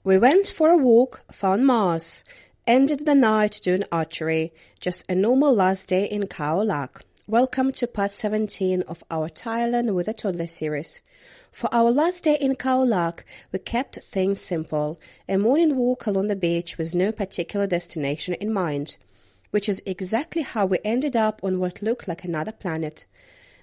We went for a walk, found Mars, ended the night doing archery, just a normal last day in Khao Lak. Welcome to part 17 of our Thailand with a Toddler series. For our last day in Khao Lak, we kept things simple, a morning walk along the beach with no particular destination in mind, which is exactly how we ended up on what looked like another planet.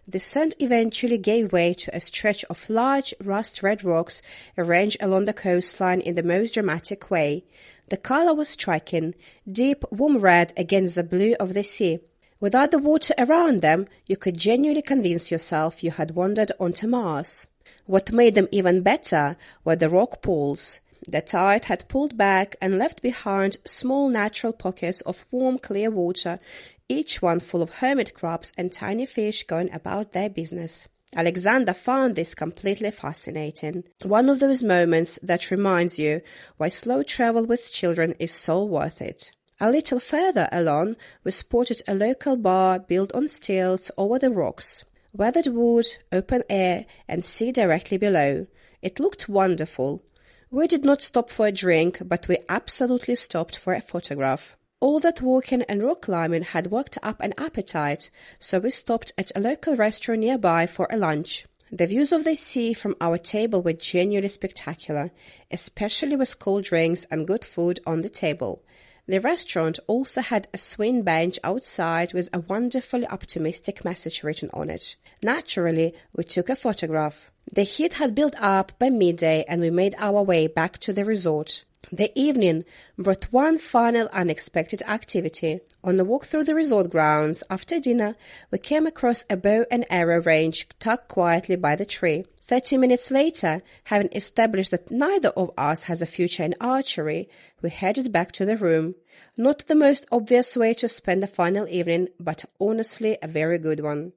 The sand eventually gave way to a stretch of large, rust-red rocks arranged along the coastline in the most dramatic way. The color was striking, deep, warm red against the blue of the sea. Without the water around them, you could genuinely convince yourself you had wandered onto Mars. What made them even better were the rock pools. The tide had pulled back and left behind small natural pockets of warm, clear water, each one full of hermit crabs and tiny fish going about their business. Alexander found this completely fascinating. One of those moments that reminds you why slow travel with children is so worth it. A little further along, we spotted a local bar built on stilts over the rocks. Weathered wood, open air, and sea directly below. It looked wonderful. We did not stop for a drink, but we absolutely stopped for a photograph. All that walking and rock climbing had worked up an appetite, so we stopped at a local restaurant nearby for a lunch. The views of the sea from our table were genuinely spectacular, especially with cold drinks and good food on the table. The restaurant also had a swing bench outside with a wonderfully optimistic message written on it. Naturally, we took a photograph. The heat had built up by midday and we made our way back to the resort. The evening brought one final unexpected activity. On a walk through the resort grounds after dinner, we came across a bow and arrow range tucked quietly by the tree. 30 minutes later, having established that neither of us has a future in archery, we headed back to the room. Not the most obvious way to spend the final evening, but honestly a very good one.